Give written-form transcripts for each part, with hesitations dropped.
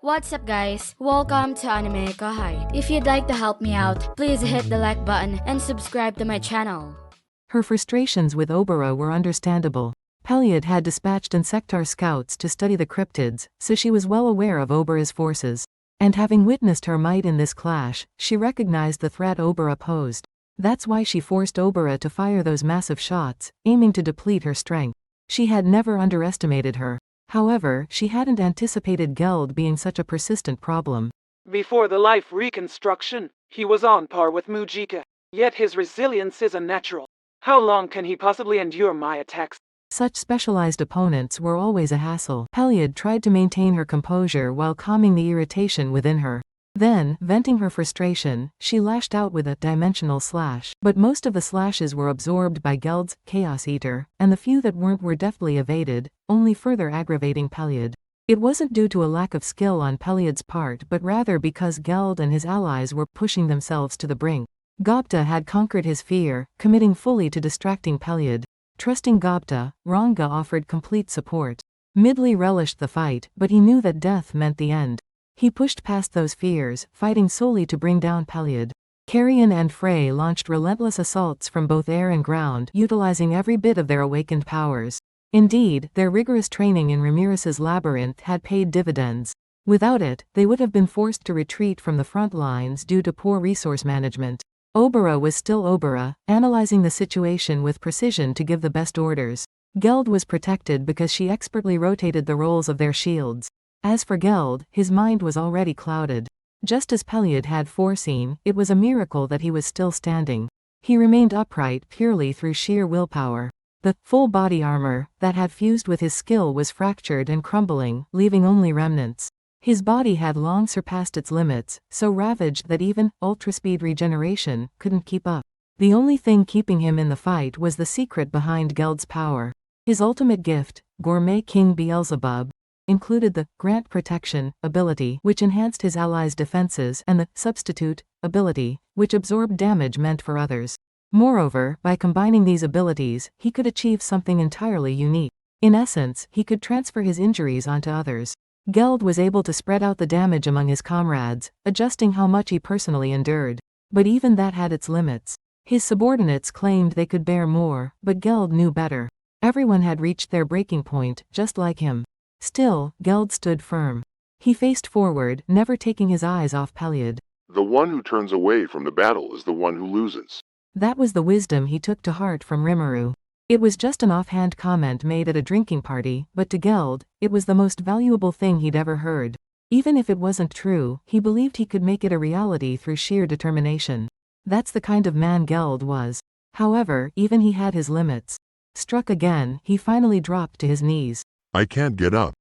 What's up guys? Welcome to AnimeKouhai. If you'd like to help me out, please hit the like button and subscribe to my channel. Her frustrations with Obara were understandable. Peliod had dispatched Insectar scouts to study the cryptids, so she was well aware of Obara's forces. And having witnessed her might in this clash, she recognized the threat Obara posed. That's why she forced Obara to fire those massive shots, aiming to deplete her strength. She had never underestimated her. However, she hadn't anticipated Geld being such a persistent problem. Before the life reconstruction, he was on par with Mujika, yet his resilience is unnatural. How long can he possibly endure my attacks? Such specialized opponents were always a hassle. Peliod tried to maintain her composure while calming the irritation within her. Then, venting her frustration, she lashed out with a dimensional slash. But most of the slashes were absorbed by Geld's Chaos Eater, and the few that weren't were deftly evaded, only further aggravating Peliod. It wasn't due to a lack of skill on Peliod's part but rather because Geld and his allies were pushing themselves to the brink. Gopta had conquered his fear, committing fully to distracting Peliod. Trusting Gopta, Ranga offered complete support. Midley relished the fight, but he knew that death meant the end. He pushed past those fears, fighting solely to bring down Peliod. Carrion and Frey launched relentless assaults from both air and ground, utilizing every bit of their awakened powers. Indeed, their rigorous training in Ramirez's labyrinth had paid dividends. Without it, they would have been forced to retreat from the front lines due to poor resource management. Obara was still Obara, analyzing the situation with precision to give the best orders. Geld was protected because she expertly rotated the roles of their shields. As for Geld, his mind was already clouded. Just as Peliod had foreseen, it was a miracle that he was still standing. He remained upright purely through sheer willpower. The full body armor that had fused with his skill was fractured and crumbling, leaving only remnants. His body had long surpassed its limits, so ravaged that even ultra-speed regeneration couldn't keep up. The only thing keeping him in the fight was the secret behind Geld's power. His ultimate gift, Gourmet King Beelzebub, included the Grant Protection ability, which enhanced his allies' defenses, and the Substitute ability, which absorbed damage meant for others. Moreover, by combining these abilities, he could achieve something entirely unique. In essence, he could transfer his injuries onto others. Geld was able to spread out the damage among his comrades, adjusting how much he personally endured. But even that had its limits. His subordinates claimed they could bear more, but Geld knew better. Everyone had reached their breaking point, just like him. Still, Geld stood firm. He faced forward, never taking his eyes off Peliod. The one who turns away from the battle is the one who loses. That was the wisdom he took to heart from Rimuru. It was just an offhand comment made at a drinking party, but to Geld, it was the most valuable thing he'd ever heard. Even if it wasn't true, he believed he could make it a reality through sheer determination. That's the kind of man Geld was. However, even he had his limits. Struck again, he finally dropped to his knees. I can't get up.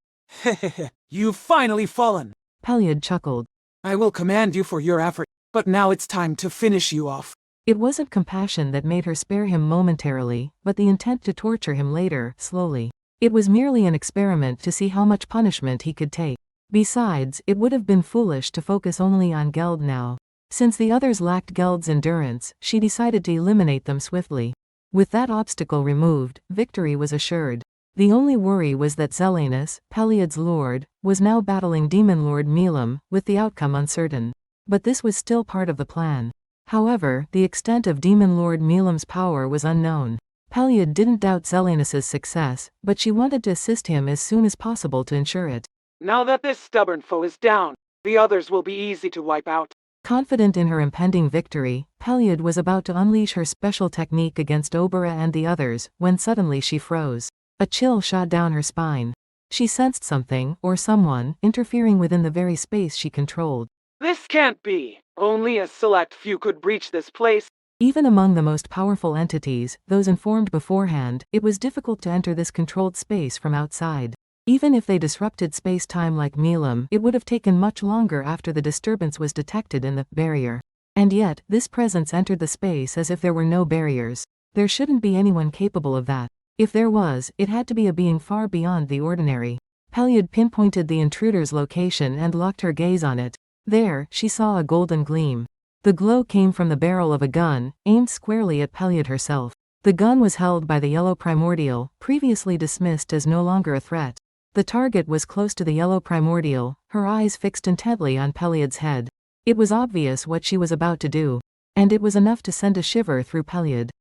Hehehe, you've finally fallen. Peliod chuckled. I will commend you for your effort, but now it's time to finish you off. It wasn't compassion that made her spare him momentarily, but the intent to torture him later, slowly. It was merely an experiment to see how much punishment he could take. Besides, it would have been foolish to focus only on Geld now. Since the others lacked Geld's endurance, she decided to eliminate them swiftly. With that obstacle removed, victory was assured. The only worry was that Zelanus, Peliod's lord, was now battling Demon Lord Milam, with the outcome uncertain. But this was still part of the plan. However, the extent of Demon Lord Milam's power was unknown. Peliod didn't doubt Zelanus's success, but she wanted to assist him as soon as possible to ensure it. Now that this stubborn foe is down, the others will be easy to wipe out. Confident in her impending victory, Peliod was about to unleash her special technique against Obara and the others, when suddenly she froze. A chill shot down her spine. She sensed something, or someone, interfering within the very space she controlled. This can't be. Only a select few could breach this place. Even among the most powerful entities, those informed beforehand, it was difficult to enter this controlled space from outside. Even if they disrupted space-time like Milam, it would have taken much longer after the disturbance was detected in the barrier. And yet, this presence entered the space as if there were no barriers. There shouldn't be anyone capable of that. If there was, it had to be a being far beyond the ordinary. Peliod pinpointed the intruder's location and locked her gaze on it. There, she saw a golden gleam. The glow came from the barrel of a gun, aimed squarely at Peliod herself. The gun was held by the yellow primordial, previously dismissed as no longer a threat. The target was close to the yellow primordial, her eyes fixed intently on Peliod's head. It was obvious what she was about to do. And it was enough to send a shiver through Peliod.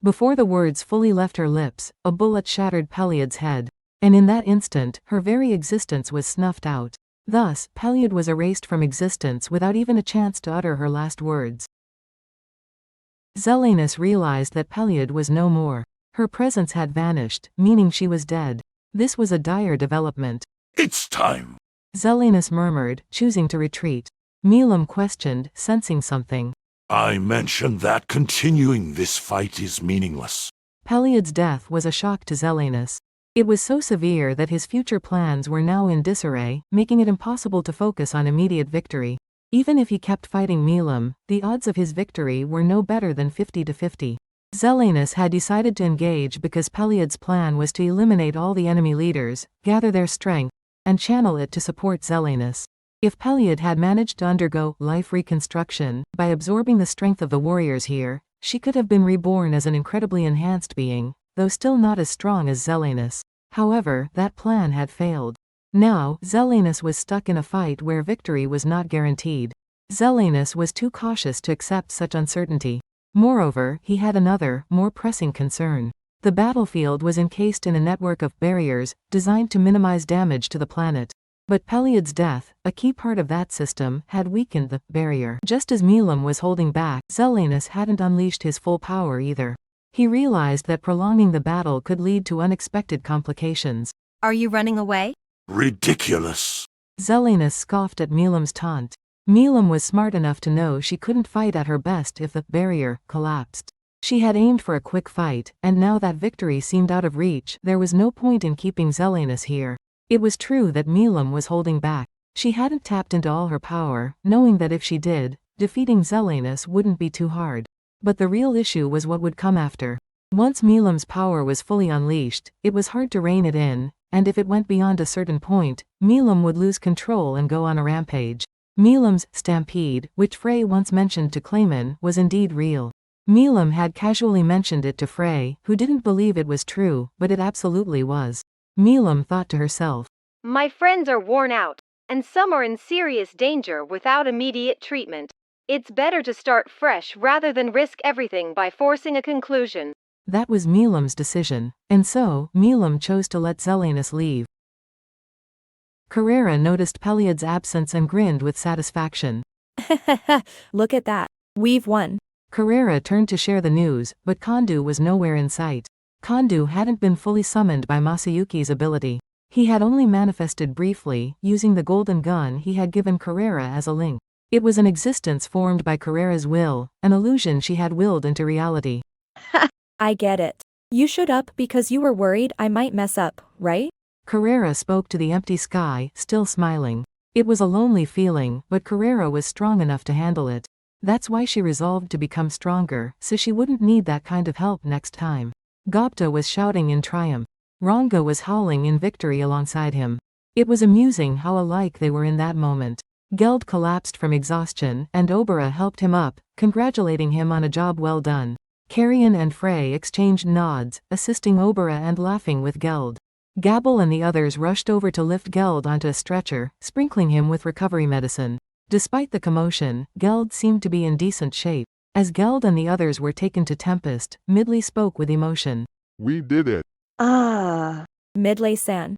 Before the words fully left her lips, a bullet shattered Peliod's head. And in that instant, her very existence was snuffed out. Thus, Peliod was erased from existence without even a chance to utter her last words. Zelanus realized that Peliod was no more. Her presence had vanished, meaning she was dead. This was a dire development. It's time. Zelanus murmured, choosing to retreat. Milam questioned, sensing something. I mentioned that continuing this fight is meaningless. Peliod's death was a shock to Zelanus. It was so severe that his future plans were now in disarray, making it impossible to focus on immediate victory. Even if he kept fighting Milam, the odds of his victory were no better than 50-50. Zelanus had decided to engage because Peliod's plan was to eliminate all the enemy leaders, gather their strength, and channel it to support Zelanus. If Peliod had managed to undergo life reconstruction by absorbing the strength of the warriors here, she could have been reborn as an incredibly enhanced being, though still not as strong as Zelanus. However, that plan had failed. Now, Zelanus was stuck in a fight where victory was not guaranteed. Zelanus was too cautious to accept such uncertainty. Moreover, he had another, more pressing concern. The battlefield was encased in a network of barriers, designed to minimize damage to the planet. But Peliod's death, a key part of that system, had weakened the barrier. Just as Milam was holding back, Zelanus hadn't unleashed his full power either. He realized that prolonging the battle could lead to unexpected complications. Are you running away? Ridiculous. Zelanus scoffed at Milam's taunt. Milam was smart enough to know she couldn't fight at her best if the barrier collapsed. She had aimed for a quick fight, and now that victory seemed out of reach, there was no point in keeping Zelanus here. It was true that Milam was holding back. She hadn't tapped into all her power, knowing that if she did, defeating Zelanus wouldn't be too hard. But the real issue was what would come after. Once Milam's power was fully unleashed, it was hard to rein it in, and if it went beyond a certain point, Milam would lose control and go on a rampage. Milam's stampede, which Frey once mentioned to Clayman, was indeed real. Milam had casually mentioned it to Frey, who didn't believe it was true, but it absolutely was. Milam thought to herself, My friends are worn out, and some are in serious danger without immediate treatment. It's better to start fresh rather than risk everything by forcing a conclusion. That was Milam's decision, and so, Milam chose to let Zelanus leave. Carrera noticed Peliod's absence and grinned with satisfaction. Look at that. We've won. Carrera turned to share the news, but Kondu was nowhere in sight. Kondu hadn't been fully summoned by Masayuki's ability. He had only manifested briefly, using the golden gun he had given Carrera as a link. It was an existence formed by Carrera's will, an illusion she had willed into reality. I get it. You showed up because you were worried I might mess up, right? Carrera spoke to the empty sky, still smiling. It was a lonely feeling, but Carrera was strong enough to handle it. That's why she resolved to become stronger, so she wouldn't need that kind of help next time. Gopta was shouting in triumph. Ranga was howling in victory alongside him. It was amusing how alike they were in that moment. Geld collapsed from exhaustion, and Obera helped him up, congratulating him on a job well done. Carrion and Frey exchanged nods, assisting Obera and laughing with Geld. Gabble and the others rushed over to lift Geld onto a stretcher, sprinkling him with recovery medicine. Despite the commotion, Geld seemed to be in decent shape. As Geld and the others were taken to Tempest, Midley spoke with emotion. We did it. Midley-san.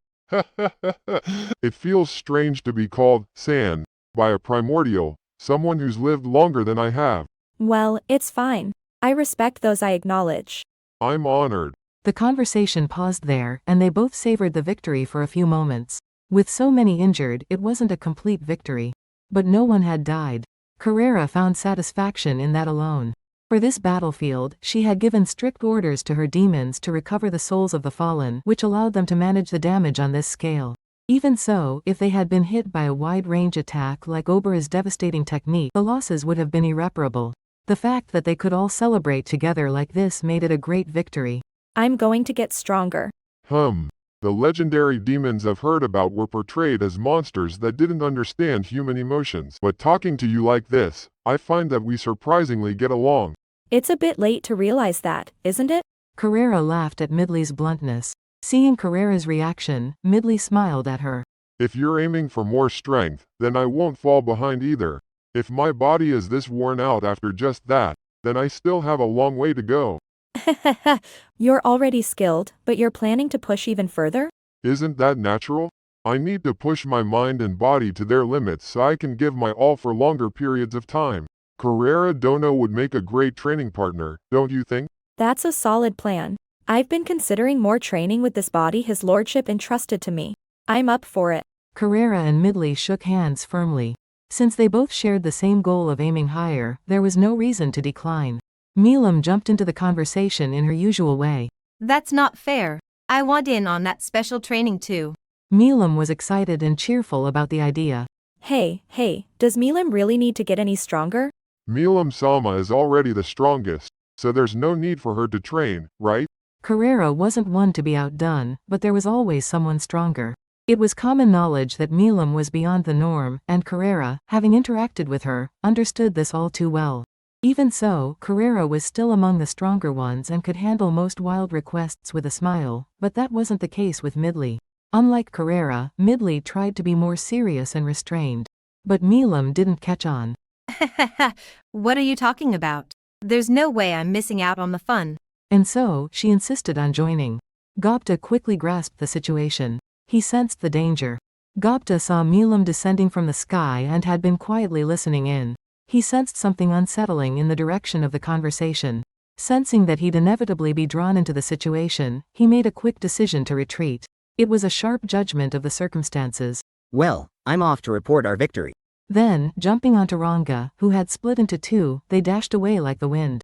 It feels strange to be called San by a primordial, someone who's lived longer than I have. Well, it's fine. I respect those I acknowledge. I'm honored. The conversation paused there, and they both savored the victory for a few moments. With so many injured, it wasn't a complete victory. But no one had died. Carrera found satisfaction in that alone. For this battlefield, she had given strict orders to her demons to recover the souls of the fallen, which allowed them to manage the damage on this scale. Even so, if they had been hit by a wide-range attack like Obera's devastating technique, the losses would have been irreparable. The fact that they could all celebrate together like this made it a great victory. I'm going to get stronger. The legendary demons I've heard about were portrayed as monsters that didn't understand human emotions. But talking to you like this, I find that we surprisingly get along. It's a bit late to realize that, isn't it? Carrera laughed at Midley's bluntness. Seeing Carrera's reaction, Midley smiled at her. If you're aiming for more strength, then I won't fall behind either. If my body is this worn out after just that, then I still have a long way to go. You're already skilled, but you're planning to push even further? Isn't that natural? I need to push my mind and body to their limits so I can give my all for longer periods of time. Carrera Dono would make a great training partner, don't you think? That's a solid plan. I've been considering more training with this body his lordship entrusted to me. I'm up for it. Carrera and Midley shook hands firmly. Since they both shared the same goal of aiming higher, there was no reason to decline. Milam jumped into the conversation in her usual way. That's not fair. I want in on that special training too. Milam was excited and cheerful about the idea. Hey, does Milam really need to get any stronger? Milam Sama is already the strongest, so there's no need for her to train, right? Carrera wasn't one to be outdone, but there was always someone stronger. It was common knowledge that Milam was beyond the norm, and Carrera, having interacted with her, understood this all too well. Even so, Carrera was still among the stronger ones and could handle most wild requests with a smile, but that wasn't the case with Midley. Unlike Carrera, Midley tried to be more serious and restrained. But Milam didn't catch on. What are you talking about? There's no way I'm missing out on the fun. And so, she insisted on joining. Gopta quickly grasped the situation. He sensed the danger. Gopta saw Milam descending from the sky and had been quietly listening in. He sensed something unsettling in the direction of the conversation. Sensing that he'd inevitably be drawn into the situation, he made a quick decision to retreat. It was a sharp judgment of the circumstances. Well, I'm off to report our victory. Then, jumping onto Ranga, who had split into two, they dashed away like the wind.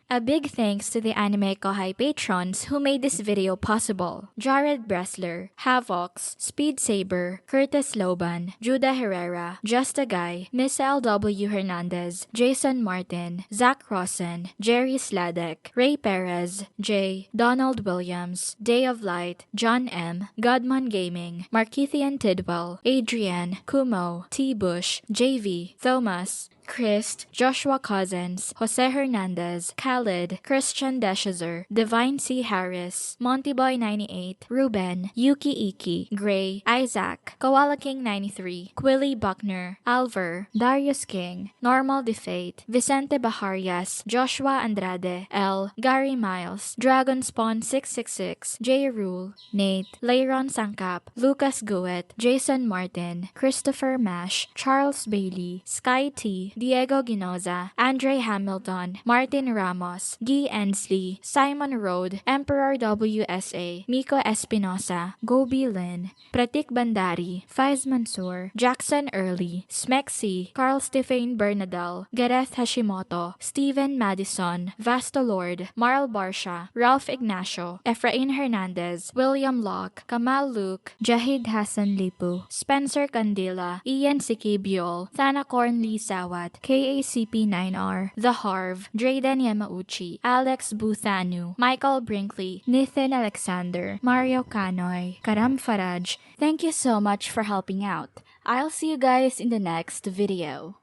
A big thanks to the AnimeKouhai patrons who made this video possible. Jared Bressler, Havox, Speed Saber, Curtis Loban, Judah Herrera, Just a Guy, Miss L.W. Hernandez, Jason Martin, Zach Rosen, Jerry Sladek, Ray Perez, Jay, Donald Williams, Day of Light, John M, Godman Gaming, Markithian Tidwell, Adrian, Kumo, T. Bush, JV, Thomas, Christ, Joshua Cousins, Jose Hernandez, Khalid, Christian Deshazer, Divine C. Harris, Montyboy98, Ruben, Yuki Iki, Gray, Isaac, Koala King 93, Quilly Buckner, Alver, Darius King, Normal Defate, Vicente Baharias, Joshua Andrade, L, Gary Miles, Dragon Spawn 666, J. Rule, Nate, Leiron Sangkap, Lucas Guet, Jason Martin, Christopher Mash, Charles Bailey, Sky T, Diego Ginoza, Andre Hamilton, Martin Ramos, Guy Ensley, Simon Rode, Emperor WSA, Miko Espinosa, Gobi Lin, Pratik Bandari, Faiz Mansour, Jackson Early, Smexy, Carl Stephen Bernadal, Gareth Hashimoto, Steven Madison, Vasto Lord, Marl Barsha, Ralph Ignacio, Efrain Hernandez, William Locke, Kamal Luke, Jahid Hassan Lipu, Spencer Candila, Ian Sikibiol, Thanacorn Lee Sawat, KACP9R, The Harv, Drayden Yamauchi, Alex Buthanu, Michael Brinkley, Nathan Alexander, Mario Kanoy, Karam Faraj. Thank you so much for helping out. I'll see you guys in the next video.